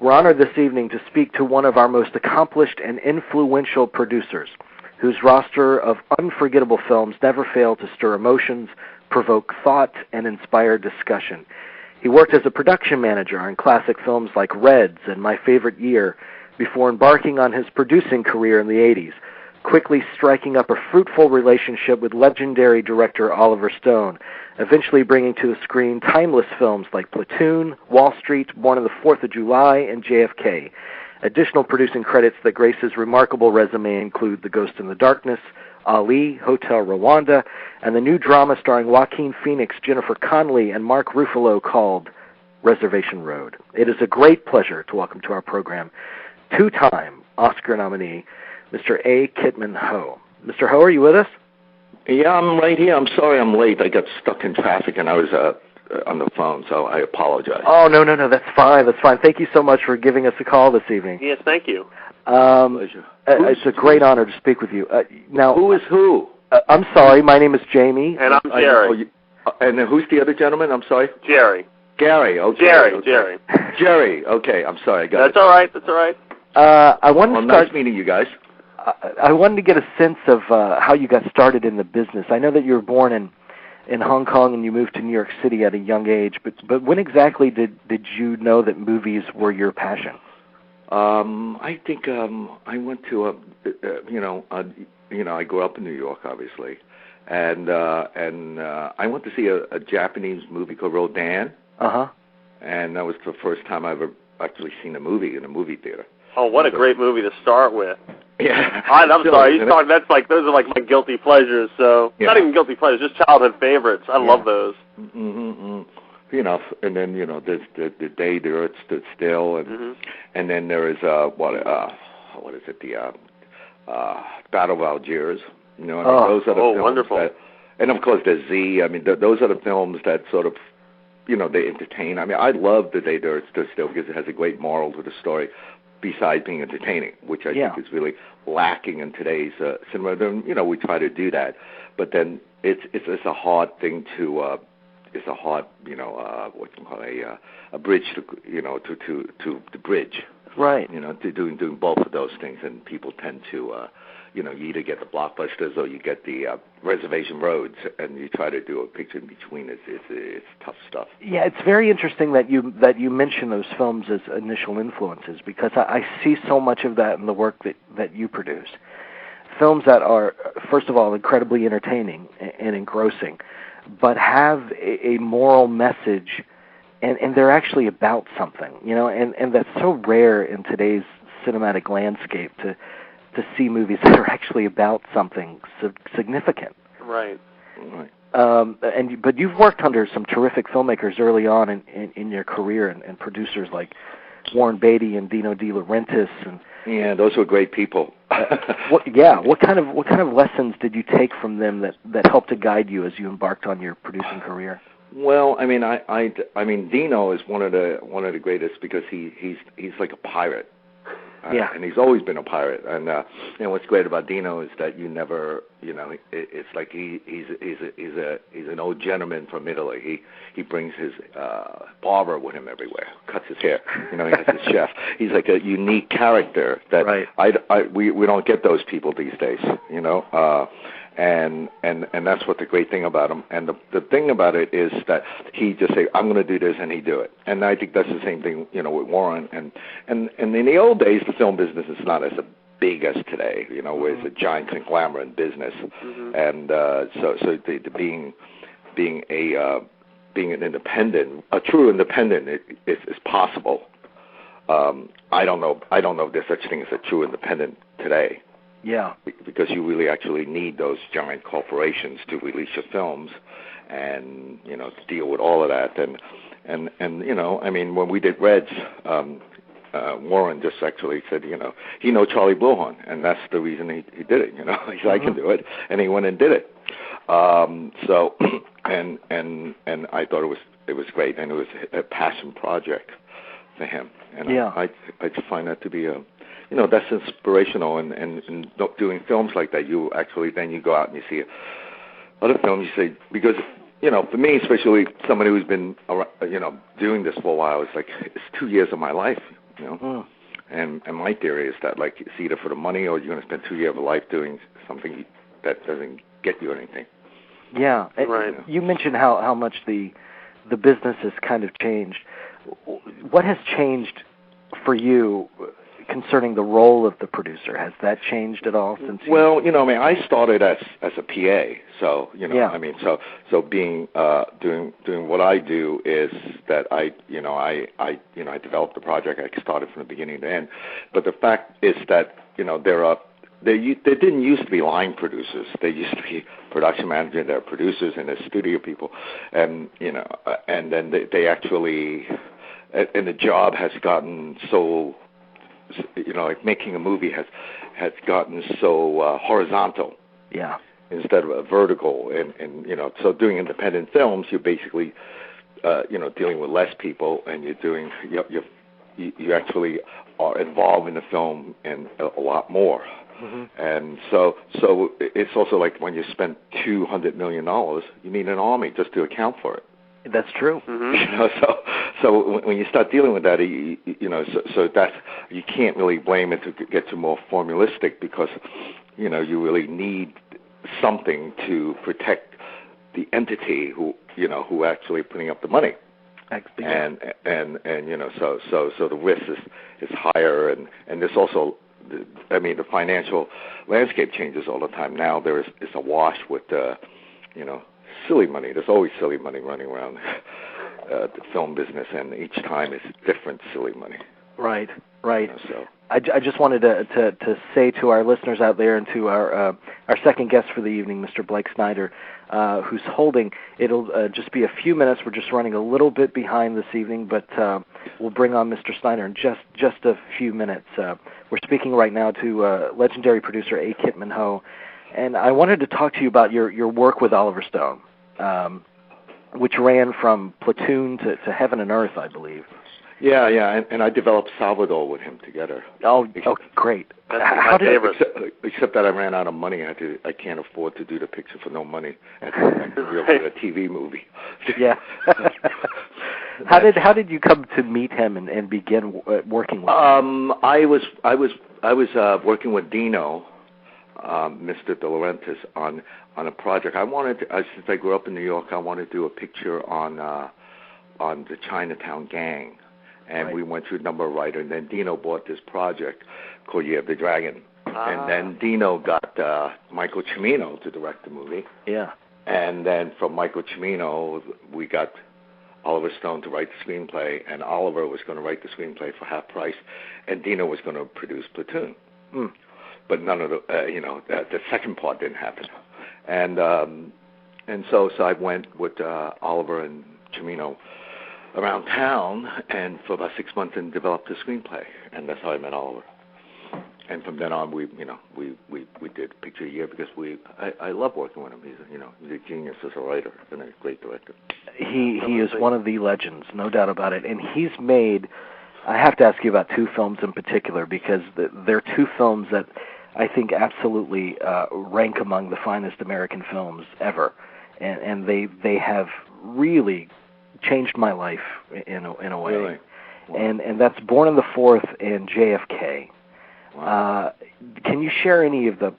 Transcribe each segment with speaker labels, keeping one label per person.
Speaker 1: We're honored this evening to speak to one of our most accomplished and influential producers, whose roster of unforgettable films never fail to stir emotions, provoke thought, and inspire discussion. He worked as a production manager on classic films like Reds and My Favorite Year before embarking on his producing career in the 80s, quickly striking up a fruitful relationship with legendary director Oliver Stone, eventually bringing to the screen timeless films like Platoon, Wall Street, Born on the 4th of July, and JFK. Additional producing credits that grace his remarkable resume include The Ghost in the Darkness, Ali, Hotel Rwanda, and the new drama starring Joaquin Phoenix, Jennifer Connelly, and Mark Ruffalo called Reservation Road. It is a great pleasure to welcome to our program two-time Oscar nominee, Mr. A. Kitman Ho. Mr. Ho, are you with us?
Speaker 2: Yeah, I'm right here. I'm sorry I'm late. I got stuck in traffic and I was on the phone, so I apologize.
Speaker 1: Oh, no, that's fine. That's fine. Thank you so much for giving us a call this evening.
Speaker 3: Yes, thank you.
Speaker 2: Pleasure.
Speaker 1: It's a great honor to speak with you. Now,
Speaker 2: who is who?
Speaker 1: I'm sorry. My name is Jamie.
Speaker 3: And I'm Jerry.
Speaker 2: And who's the other gentleman? I'm sorry?
Speaker 3: Jerry.
Speaker 2: Gary, okay.
Speaker 3: Jerry.
Speaker 2: Jerry, okay. I'm sorry. I got
Speaker 3: That's all right. That's all right.
Speaker 1: I wanted to start
Speaker 2: nice meeting you guys.
Speaker 1: I wanted to get a sense of how you got started in the business. I know that you were born in Hong Kong and you moved to New York City at a young age, but when exactly did you know that movies were your passion?
Speaker 2: I think I went to I grew up in New York, obviously, and I went to see a Japanese movie called Rodan. And that was the first time I ever actually seen a movie in a movie theater.
Speaker 3: Oh, what a great movie to start with.
Speaker 2: Yeah.
Speaker 3: I'm sorry. Those are like my guilty pleasures. So not even guilty pleasures, just childhood favorites. I love those.
Speaker 2: Mm-hmm. And then there's the day the Earth stood still, and then there is what is it? The Battle of Algiers. Those are the films
Speaker 3: wonderful.
Speaker 2: And of course there's Z. I mean, those are the films that sort of they entertain. I mean, I love The Day the Earth Stood Still because it has a great moral to the story, besides being entertaining, which I think is really lacking in today's cinema. Then, we try to do that, but then it's a hard thing to it's a hard what you call a bridge to bridge,
Speaker 1: right?
Speaker 2: To doing both of those things, and people tend to you either get the blockbusters or you get the reservation roads, and you try to do a picture in between. It's tough stuff.
Speaker 1: Yeah, it's very interesting that you mention those films as initial influences, because I see so much of that in the work that you produce. Films that are, first of all, incredibly entertaining and engrossing, but have a moral message, and they're actually about something, and that's so rare in today's cinematic landscape to see movies that are actually about something significant.
Speaker 3: Right.
Speaker 1: But you've worked under some terrific filmmakers early on in your career, and producers like Warren Beatty and Dino De Laurentiis. And
Speaker 2: those were great people.
Speaker 1: What kind of lessons did you take from them that helped to guide you as you embarked on your producing career?
Speaker 2: Well, I mean, Dino is one of the greatest because he's like a pirate. And he's always been a pirate. And what's great about Dino is that you never, it's like he's an old gentleman from Italy. He brings his barber with him everywhere, cuts his hair. He has his chef. He's like a unique character that we don't get those people these days. And that's what the great thing about him. And the thing about it is that he just say, I'm going to do this, and he do it. And I think that's the same thing, with Warren. And in the old days, the film business is not as big as today, where it's a giant conglomerate business. And so the being an independent, a true independent, is possible. I don't know if there's such thing as a true independent today.
Speaker 1: Yeah,
Speaker 2: because you really actually need those giant corporations to release your films, and to deal with all of that. And I mean, when we did Reds, Warren just actually said, he knows Charlie Bluehorn, and that's the reason he did it. He said I can do it, and he went and did it. So and I thought it was great, and it was a passion project for him. And I find that to be that's inspirational, and doing films like that, you actually then you go out and you see other films. You say, because for me, especially somebody who's been doing this for a while, it's 2 years of my life. You know, and my theory is that like it's either for the money or you're going to spend 2 years of life doing something that doesn't get you anything.
Speaker 1: Yeah,
Speaker 3: right.
Speaker 1: You mentioned how much the business has kind of changed. What has changed for you concerning the role of the producer? Has that changed at all since?
Speaker 2: Well, you know, I mean, I started as a PA, so you know, I mean, so being doing what I do is that I developed the project. I started from the beginning to end. But the fact is that there didn't used to be line producers. There used to be production manager, there are producers, and there's studio people, and and then they actually, and the job has gotten so. Like making a movie has gotten so horizontal, instead of vertical, and so doing independent films, you're basically, dealing with less people, and you actually are involved in the film and a lot more, and so it's also like when you spend $200 million, you need an army just to account for it.
Speaker 1: That's true.
Speaker 2: So when you start dealing with that, so that you can't really blame it to get to more formalistic because, you really need something to protect the entity who actually putting up the money. And so the risk is higher, and there's also, the financial landscape changes all the time. Now it's a wash with silly money. There's always silly money running around the film business, and each time it's different silly money.
Speaker 1: Right. So I just wanted to say to our listeners out there and to our second guest for the evening, Mr. Blake Snyder, who's holding. It'll just be a few minutes. We're just running a little bit behind this evening, but we'll bring on Mr. Snyder in just a few minutes. We're speaking right now to legendary producer A. Kitman Ho, and I wanted to talk to you about your work with Oliver Stone. Which ran from Platoon to Heaven and Earth, I believe. Yeah,
Speaker 2: and I developed Salvador with him together.
Speaker 1: Oh, great!
Speaker 3: How did
Speaker 2: except that I ran out of money. I can't afford to do the picture for no money. I had to do a TV movie.
Speaker 1: Yeah. How did you come to meet him and begin working with him?
Speaker 2: I was working with Dino. Mr. De Laurentiis on a project. I wanted to, since I grew up in New York, I wanted to do a picture on the Chinatown gang, and we went through a number of writers. And then Dino bought this project called Year of the Dragon, and then Dino got Michael Cimino to direct the movie.
Speaker 1: Yeah,
Speaker 2: and then from Michael Cimino, we got Oliver Stone to write the screenplay, and Oliver was going to write the screenplay for half price, and Dino was going to produce Platoon. But none of the second part didn't happen, and so I went with Oliver and Cimino around town, and for about 6 months, and developed the screenplay, and that's how I met Oliver. And from then on, we did Picture a Year because I love working with him. He's a genius as a writer and a great director.
Speaker 1: He is one of the legends, no doubt about it, and he's made. I have to ask you about two films in particular because they're two films that I think absolutely rank among the finest American films ever, and they have really changed my life in a way.
Speaker 2: Really? Wow.
Speaker 1: And that's Born on the Fourth and JFK. Wow. Can you share any of the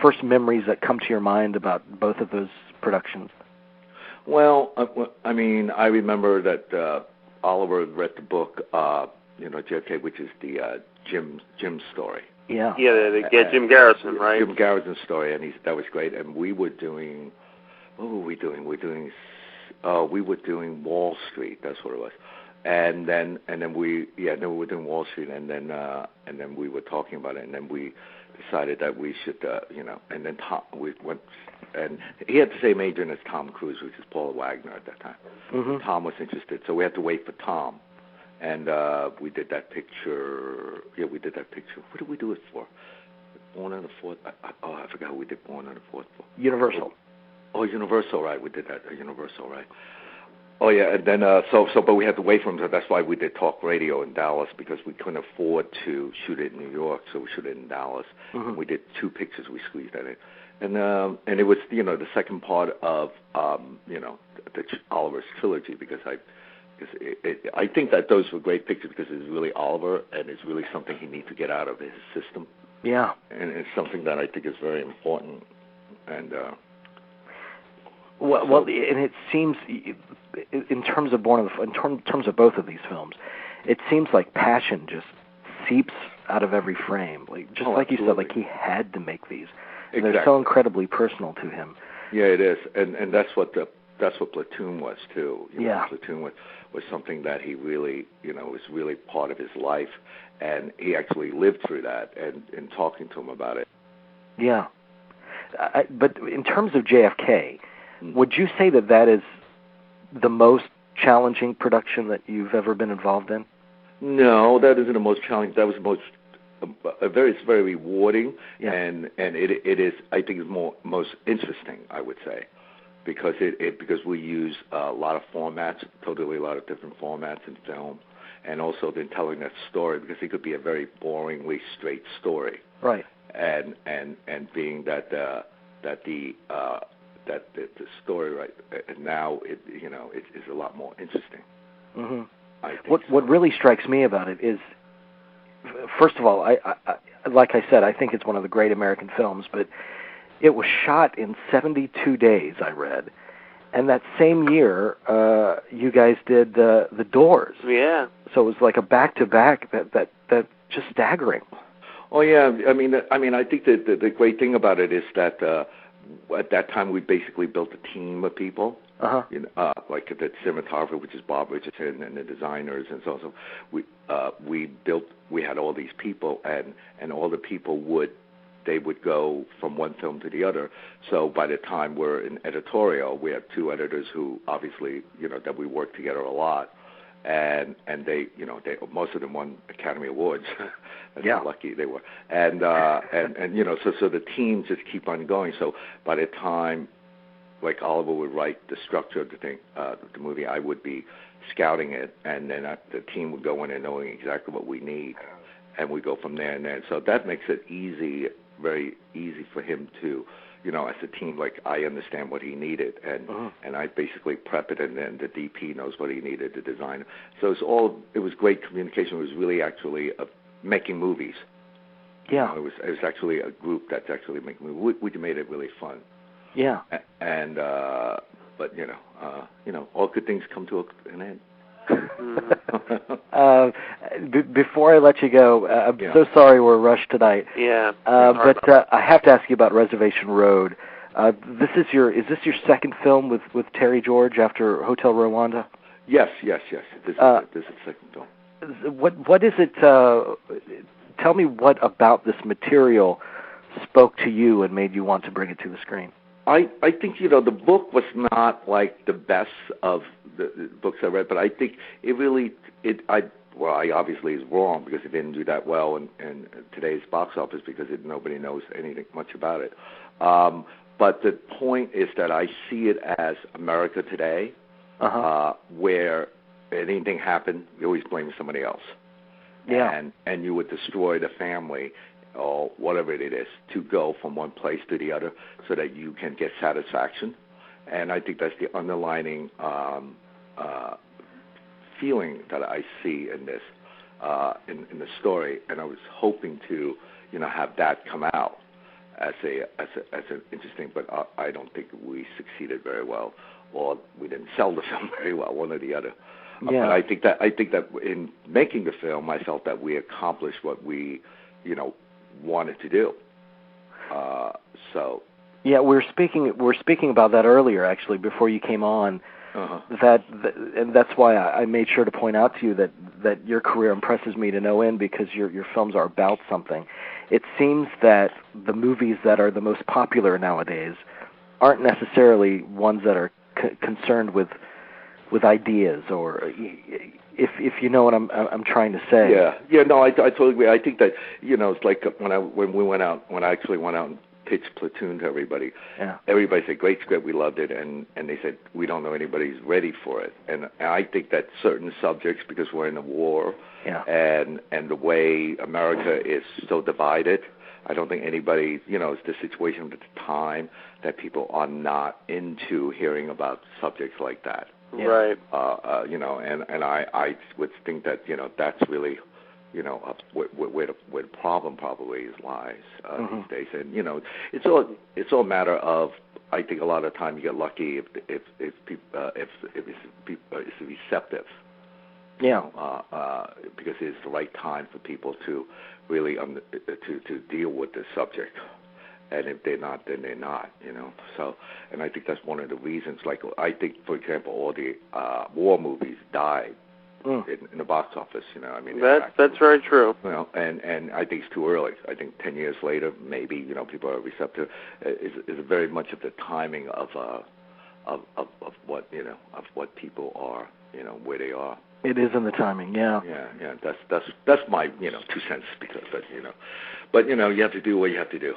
Speaker 1: first memories that come to your mind about both of those productions?
Speaker 2: Well, I remember that Oliver read the book, JFK, which is the Jim story.
Speaker 1: Yeah.
Speaker 3: Yeah, they get Jim Garrison, right?
Speaker 2: Jim Garrison's story, and that was great. And we were doing, what were we doing? We were doing Wall Street. That's what it was. And then we were doing Wall Street, and then we were talking about it, and then we decided that we should, and then we went, and he had the same agent as Tom Cruise, which is Paul Wagner at that time. Mm-hmm. Tom was interested, so we had to wait for Tom. And we did that picture. Yeah, we did that picture. What did we do it for? Born on the Fourth. I forgot who we did Born on the Fourth for.
Speaker 1: Universal.
Speaker 2: Oh, Universal, right. We did that. Universal, right. Oh, yeah, and then, but we had to wait for him, so that's why we did talk radio in Dallas, because we couldn't afford to shoot it in New York, so we shot it in Dallas. Mm-hmm. We did two pictures, we squeezed that in. And it was, the second part of, the Oliver's trilogy, because I Because I think that those were great pictures because it's really Oliver, and it's really something he needs to get out of his system.
Speaker 1: Yeah.
Speaker 2: And it's something that I think is very important. And
Speaker 1: well, and it seems, in terms of terms of both of these films, it seems like passion just seeps out of every frame. Like like you said, like he had to make these. And
Speaker 2: exactly.
Speaker 1: They're so incredibly personal to him.
Speaker 2: Yeah, it is, and that's what Platoon was too. Platoon was something that he really, was really part of his life, and he actually lived through that. And in talking to him about it.
Speaker 1: Yeah, but in terms of JFK, would you say that is the most challenging production that you've ever been involved in?
Speaker 2: No, that isn't the most challenging. That was the most. It's very rewarding, and it is. I think it's most interesting. I would say, because because we use a lot of formats, totally a lot of different formats in film, and also then telling that story because it could be a very boringly straight story,
Speaker 1: right?
Speaker 2: And being that the story right now it's a lot more interesting.
Speaker 1: Mm-hmm.
Speaker 2: What
Speaker 1: really strikes me about it is, first of all, I like I said, I think it's one of the great American films, but it was shot in 72 days, I read. And that same year, you guys did The Doors.
Speaker 3: Yeah.
Speaker 1: So it was like a back-to-back that just staggering.
Speaker 2: Oh, yeah. I mean, I think that the great thing about it is that at that time we basically built a team of people.
Speaker 1: Uh-huh.
Speaker 2: Like the cinematographer, which is Bob Richardson, and the designers, and so on. So we had all these people, and all the people would go from one film to the other. So by the time we're in editorial, we have two editors who obviously that we work together a lot, and they most of them won Academy Awards. And how lucky they were, and so the teams just keep on going. So by the time, like Oliver would write the structure of the thing, the movie, I would be scouting it, and then the team would go in and knowing exactly what we need, and we go from there and then. So that makes it very easy for him to, as a team, like I understand what he needed, and I basically prep it, and then the DP knows what he needed, the designer. So it was great communication. It was really actually making movies.
Speaker 1: Yeah.
Speaker 2: It was actually a group that's actually making movies. We made it really fun.
Speaker 1: Yeah.
Speaker 2: And but all good things come to an end.
Speaker 1: Before I let you go, I'm so sorry we're rushed tonight.
Speaker 3: Yeah.
Speaker 1: But I have to ask you about Reservation Road. Is this your second film with Terry George after Hotel Rwanda?
Speaker 2: Yes. This is the second film.
Speaker 1: What is it? Tell me what about this material spoke to you and made you want to bring it to the screen.
Speaker 2: I think the book was not like the best of the books I read, but I think I obviously is wrong because it didn't do that well in today's box office because nobody knows anything much about it. But the point is that I see it as America today, where anything happened, you always blame somebody else.
Speaker 1: Yeah.
Speaker 2: And you would destroy the family or whatever it is to go from one place to the other so that you can get satisfaction. And I think that's the underlining feeling that I see in this, in the story. And I was hoping to, have that come out as an interesting, but I don't think we succeeded very well, or we didn't sell the film very well, one or the other.
Speaker 1: Yeah.
Speaker 2: But I think that in making the film, I felt that we accomplished what we, wanted to do. So. Yeah,
Speaker 1: we're speaking about that earlier, actually, before you came on. And that's why I made sure to point out to you that your career impresses me to no end because your films are about something. It seems that the movies that are the most popular nowadays aren't necessarily ones that are concerned with ideas, or if you know what I'm trying to say.
Speaker 2: Yeah. No, I totally agree. I think that it's like when I actually went out and pitched Platoon to everybody.
Speaker 1: Yeah.
Speaker 2: Everybody said great script, we loved it, and they said we don't know anybody's ready for it. And I think that certain subjects, because we're in a war, and the way America is so divided, I don't think anybody, it's the situation at the time that people are not into hearing about subjects like that.
Speaker 1: Yeah.
Speaker 3: Right.
Speaker 2: You know, and I would think that, you know, that's really, you know, where the problem probably lies these days. And you know, it's all a matter of, I think a lot of time you get lucky if it's receptive.
Speaker 1: Yeah.
Speaker 2: Because it's the right time for people to really to deal with this subject. And if they're not, then they're not, you know. So, and I think that's one of the reasons. Like, I think, for example, all the war movies died in the box office. You know, I mean,
Speaker 3: that's very true.
Speaker 2: You know, and I think it's too early. I think 10 years later, maybe, you know, people are receptive. Is very much of the timing of what, you know, of what people are, you know, where they are.
Speaker 1: It is in the timing, yeah.
Speaker 2: Yeah. That's my, you know, 2 cents, because, but you know, you have to do what you have to do.